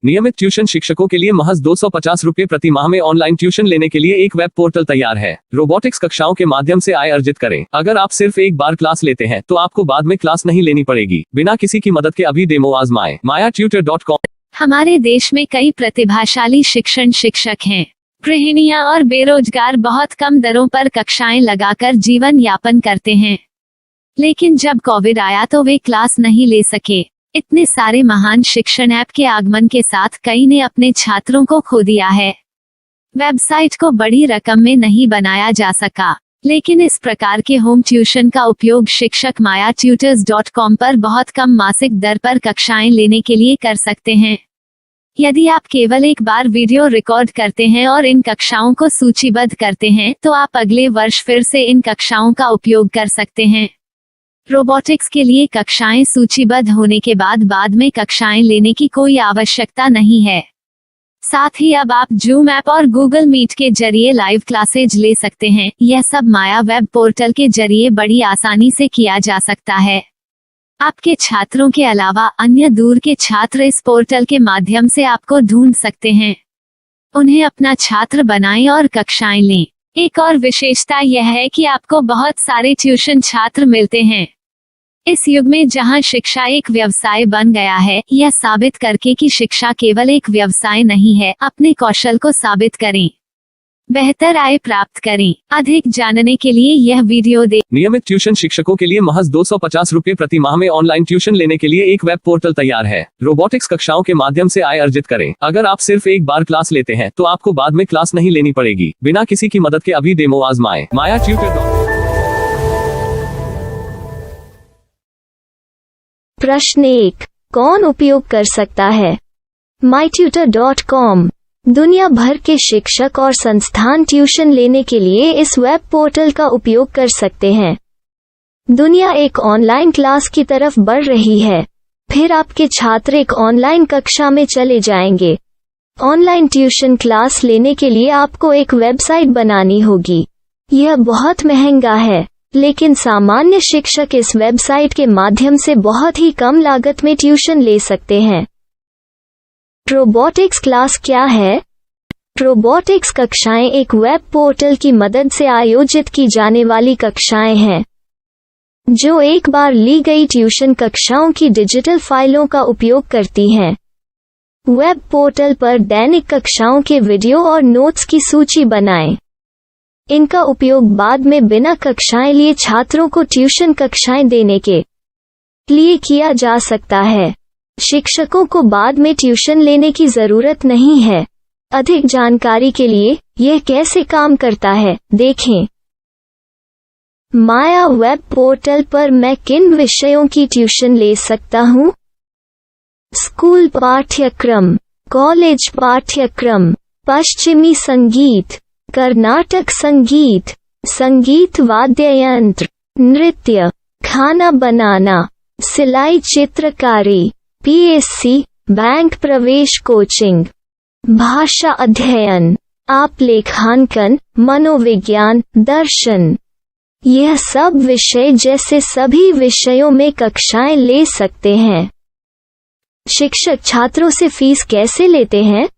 नियमित ट्यूशन शिक्षकों के लिए महज 250 रुपए प्रति माह में ऑनलाइन ट्यूशन लेने के लिए एक वेब पोर्टल तैयार है। रोबोटिक्स कक्षाओं के माध्यम से आय अर्जित करें। अगर आप सिर्फ एक बार क्लास लेते हैं तो आपको बाद में क्लास नहीं लेनी पड़ेगी। बिना किसी की मदद के अभी डेमो आजमाएं। mayatutor.com। हमारे देश में कई प्रतिभाशाली शिक्षक हैं। गृहिणियां और बेरोजगार बहुत कम दरों पर कक्षाएं लगाकर जीवन यापन करते हैं, लेकिन जब कोविड आया तो वे क्लास नहीं ले सके। इतने सारे महान शिक्षण ऐप के आगमन के साथ कई ने अपने छात्रों को खो दिया है। वेबसाइट को बड़ी रकम में नहीं बनाया जा सका, लेकिन इस प्रकार के होम ट्यूशन का उपयोग शिक्षक mayatutors.com पर बहुत कम मासिक दर पर कक्षाएं लेने के लिए कर सकते हैं। यदि आप केवल एक बार वीडियो रिकॉर्ड करते हैं और इन कक्षाओं को सूचीबद्ध करते हैं तो आप अगले वर्ष फिर से इन कक्षाओं का उपयोग कर सकते हैं। रोबोटिक्स के लिए कक्षाएं सूचीबद्ध होने के बाद में कक्षाएं लेने की कोई आवश्यकता नहीं है। साथ ही अब आप जूम ऐप और गूगल मीट के जरिए लाइव क्लासेज ले सकते हैं। यह सब माया वेब पोर्टल के जरिए बड़ी आसानी से किया जा सकता है। आपके छात्रों के अलावा अन्य दूर के छात्र इस पोर्टल के माध्यम से आपको ढूंढ सकते हैं। उन्हें अपना छात्र बनाएं और कक्षाएं लें। एक और विशेषता यह है कि आपको बहुत सारे ट्यूशन छात्र मिलते हैं। इस युग में जहां शिक्षा एक व्यवसाय बन गया है, यह साबित करके कि शिक्षा केवल एक व्यवसाय नहीं है, अपने कौशल को साबित करें, बेहतर आय प्राप्त करें। अधिक जानने के लिए यह वीडियो देखें। नियमित ट्यूशन शिक्षकों के लिए महज 250 रुपए प्रति माह में ऑनलाइन ट्यूशन लेने के लिए एक वेब पोर्टल तैयार है। रोबोटिक्स कक्षाओं के माध्यम से आय अर्जित करें। अगर आप सिर्फ एक बार क्लास लेते हैं तो आपको बाद में क्लास नहीं लेनी पड़ेगी। बिना किसी की मदद के अभी डेमो आजमाएं। mayatutor.com। प्रश्न 1, कौन उपयोग कर सकता है? mytutor.com दुनिया भर के शिक्षक और संस्थान ट्यूशन लेने के लिए इस वेब पोर्टल का उपयोग कर सकते हैं। दुनिया एक ऑनलाइन क्लास की तरफ बढ़ रही है, फिर आपके छात्र एक ऑनलाइन कक्षा में चले जाएंगे। ऑनलाइन ट्यूशन क्लास लेने के लिए आपको एक वेबसाइट बनानी होगी। यह बहुत महंगा है, लेकिन सामान्य शिक्षक इस वेबसाइट के माध्यम से बहुत ही कम लागत में ट्यूशन ले सकते हैं। रोबोटिक्स क्लास क्या है? रोबोटिक्स कक्षाएं एक वेब पोर्टल की मदद से आयोजित की जाने वाली कक्षाएं हैं, जो एक बार ली गई ट्यूशन कक्षाओं की डिजिटल फाइलों का उपयोग करती हैं। वेब पोर्टल पर दैनिक कक्षाओं के वीडियो और नोट्स की सूची बनाएं। इनका उपयोग बाद में बिना कक्षाएं लिए छात्रों को ट्यूशन कक्षाएं देने के लिए किया जा सकता है। शिक्षकों को बाद में ट्यूशन लेने की जरूरत नहीं है। अधिक जानकारी के लिए यह कैसे काम करता है देखें। माया वेब पोर्टल पर मैं किन विषयों की ट्यूशन ले सकता हूँ? स्कूल पाठ्यक्रम, कॉलेज पाठ्यक्रम, पश्चिमी संगीत, कर्नाटक संगीत, संगीत वाद्य यंत्र, नृत्य, खाना बनाना, सिलाई चित्रकारी, पीएससी, बैंक प्रवेश कोचिंग, भाषा अध्ययन, आप लेखांकन, मनोविज्ञान, दर्शन। यह सब विषय जैसे सभी विषयों में कक्षाएं ले सकते हैं। शिक्षक छात्रों से फीस कैसे लेते हैं?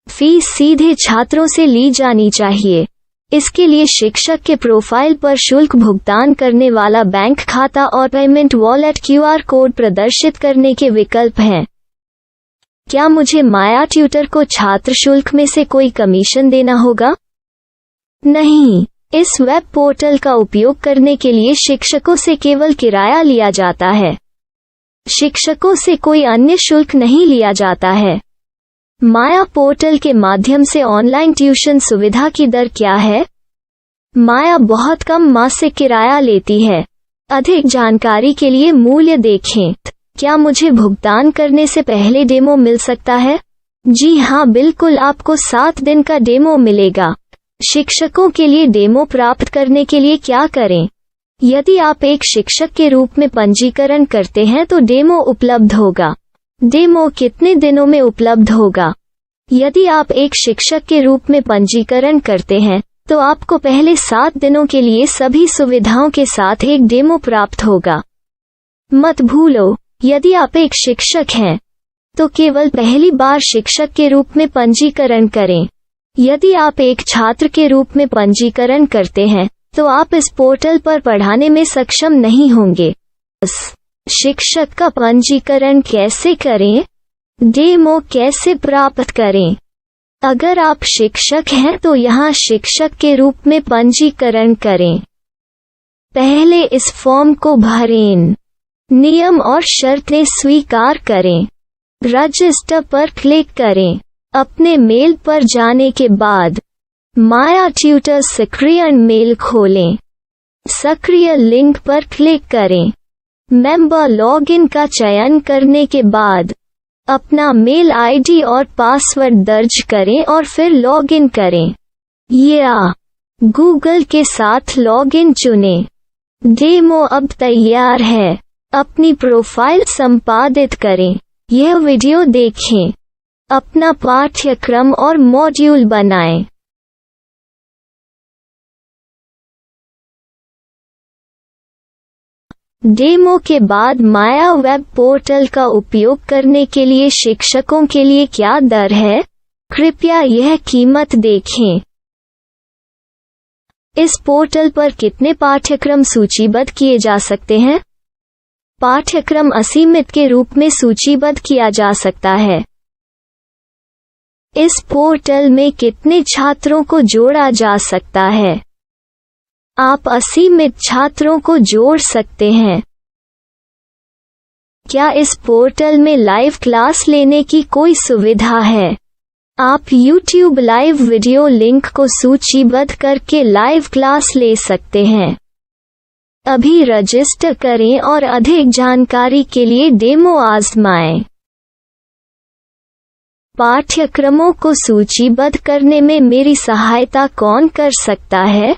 फीस सीधे छात्रों से ली जानी चाहिए। इसके लिए शिक्षक के प्रोफाइल पर शुल्क भुगतान करने वाला बैंक खाता और पेमेंट वॉलेट क्यूआर कोड प्रदर्शित करने के विकल्प हैं। क्या मुझे माया ट्यूटर को छात्र शुल्क में से कोई कमीशन देना होगा? नहीं, इस वेब पोर्टल का उपयोग करने के लिए शिक्षकों से केवल किराया लिया जाता है। शिक्षकों से कोई अन्य शुल्क नहीं लिया जाता है। माया पोर्टल के माध्यम से ऑनलाइन ट्यूशन सुविधा की दर क्या है? माया बहुत कम मासिक किराया लेती है। अधिक जानकारी के लिए मूल्य देखें। क्या मुझे भुगतान करने से पहले डेमो मिल सकता है? जी हाँ, बिल्कुल, आपको 7 दिन का डेमो मिलेगा। शिक्षकों के लिए डेमो प्राप्त करने के लिए क्या करें? यदि आप एक शिक्षक के रूप में पंजीकरण करते हैं तो डेमो उपलब्ध होगा। डेमो कितने दिनों में उपलब्ध होगा? यदि आप एक शिक्षक के रूप में पंजीकरण करते हैं तो आपको पहले 7 दिनों के लिए सभी सुविधाओं के साथ एक डेमो प्राप्त होगा। मत भूलो, यदि आप एक शिक्षक हैं तो केवल पहली बार शिक्षक के रूप में पंजीकरण करें। यदि आप एक छात्र के रूप में पंजीकरण करते हैं तो आप इस पोर्टल पर पढ़ाने में सक्षम नहीं होंगे। शिक्षक का पंजीकरण कैसे करें? डेमो कैसे प्राप्त करें? अगर आप शिक्षक हैं तो यहाँ शिक्षक के रूप में पंजीकरण करें। पहले इस फॉर्म को भरें। नियम और शर्तें स्वीकार करें। रजिस्टर पर क्लिक करें। अपने मेल पर जाने के बाद माया ट्यूटर सक्रिय मेल खोलें। सक्रिय लिंक पर क्लिक करें। मेंबर लॉगिन का चयन करने के बाद अपना मेल आईडी और पासवर्ड दर्ज करें और फिर लॉगिन करें या गूगल के साथ लॉगिन चुनें। डेमो अब तैयार है। अपनी प्रोफाइल संपादित करें। यह वीडियो देखें। अपना पाठ्यक्रम और मॉड्यूल बनाएं। डेमो के बाद माया वेब पोर्टल का उपयोग करने के लिए शिक्षकों के लिए क्या दर है? कृपया यह कीमत देखें। इस पोर्टल पर कितने पाठ्यक्रम सूचीबद्ध किए जा सकते हैं? पाठ्यक्रम असीमित के रूप में सूचीबद्ध किया जा सकता है। इस पोर्टल में कितने छात्रों को जोड़ा जा सकता है? आप असीमित छात्रों को जोड़ सकते हैं। क्या इस पोर्टल में लाइव क्लास लेने की कोई सुविधा है? आप YouTube लाइव वीडियो लिंक को सूचीबद्ध करके लाइव क्लास ले सकते हैं। अभी रजिस्टर करें और अधिक जानकारी के लिए डेमो आजमाएं। पाठ्यक्रमों को सूचीबद्ध करने में मेरी सहायता कौन कर सकता है?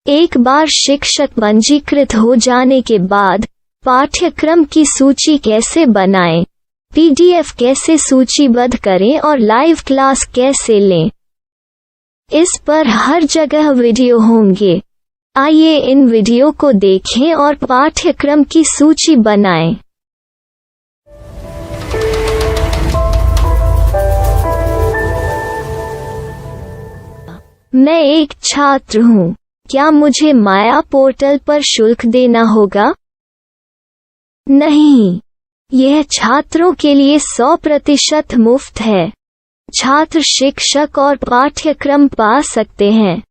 एक बार शिक्षक पंजीकृत हो जाने के बाद पाठ्यक्रम की सूची कैसे बनाएं, PDF कैसे सूचीबद्ध करें और लाइव क्लास कैसे लें, इस पर हर जगह वीडियो होंगे। आइए इन वीडियो को देखें और पाठ्यक्रम की सूची बनाएं। मैं एक छात्र हूँ। क्या मुझे माया पोर्टल पर शुल्क देना होगा? नहीं, यह छात्रों के लिए 100% मुफ्त है। छात्र शिक्षक और पाठ्यक्रम पा सकते हैं,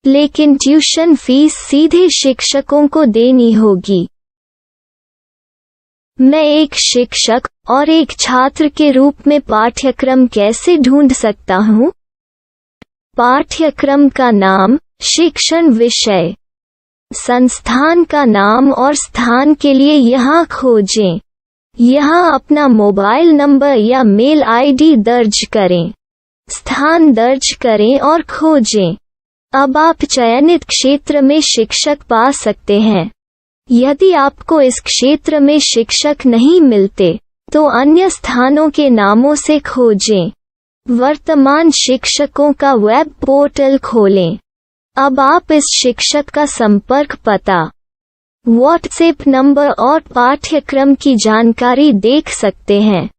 लेकिन ट्यूशन फीस सीधे शिक्षकों को देनी होगी। मैं एक शिक्षक और एक छात्र के रूप में पाठ्यक्रम कैसे ढूंढ सकता हूँ? पाठ्यक्रम का नाम, शिक्षण विषय, संस्थान का नाम और स्थान के लिए यहाँ खोजें। यहाँ अपना मोबाइल नंबर या मेल आईडी दर्ज करें। स्थान दर्ज करें और खोजें। अब आप चयनित क्षेत्र में शिक्षक पा सकते हैं। यदि आपको इस क्षेत्र में शिक्षक नहीं मिलते, तो अन्य स्थानों के नामों से खोजें। वर्तमान शिक्षकों का वेब पोर्टल खोलें। अब आप इस शिक्षक का संपर्क पता, व्हाट्सएप नंबर और पाठ्यक्रम की जानकारी देख सकते हैं।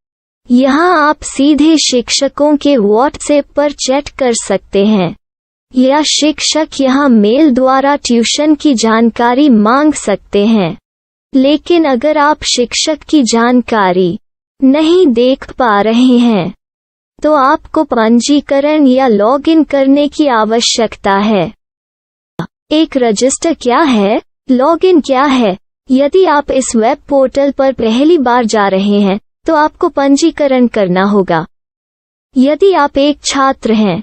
यहाँ आप सीधे शिक्षकों के व्हाट्सएप पर चैट कर सकते हैं या शिक्षक यहाँ मेल द्वारा ट्यूशन की जानकारी मांग सकते हैं। लेकिन अगर आप शिक्षक की जानकारी नहीं देख पा रहे हैं, तो आपको पंजीकरण या लॉगिन करने की आवश्यकता है। एक रजिस्टर क्या है? लॉगिन क्या है? यदि आप इस वेब पोर्टल पर पहली बार जा रहे हैं, तो आपको पंजीकरण करना होगा। यदि आप एक छात्र हैं,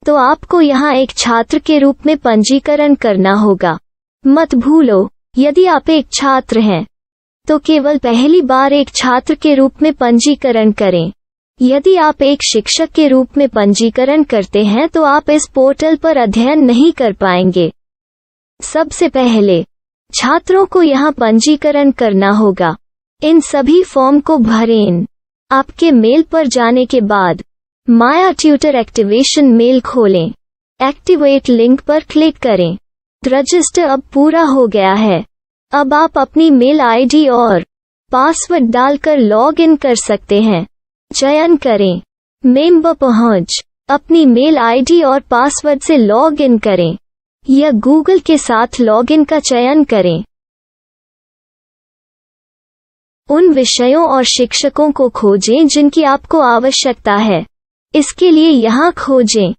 तो आपको यहाँ एक छात्र के रूप में पंजीकरण करना होगा। मत भूलो, यदि आप एक छात्र हैं, तो केवल पहली बार एक छात्र के रूप में पंजीकरण करें। यदि आप एक शिक्षक के रूप में पंजीकरण करते हैं तो आप इस पोर्टल पर अध्ययन नहीं कर पाएंगे। सबसे पहले छात्रों को यहाँ पंजीकरण करना होगा। इन सभी फॉर्म को भरें। आपके मेल पर जाने के बाद माया ट्यूटर एक्टिवेशन मेल खोलें। एक्टिवेट लिंक पर क्लिक करें। रजिस्टर अब पूरा हो गया है। अब आप अपनी मेल आईडी और पासवर्ड डालकर लॉग इन कर सकते हैं। चयन करें। मेंबर पहुंच। अपनी मेल आईडी और पासवर्ड से लॉग इन करें या गूगल के साथ लॉगिन का चयन करें। उन विषयों और शिक्षकों को खोजें जिनकी आपको आवश्यकता है। इसके लिए यहाँ खोजें।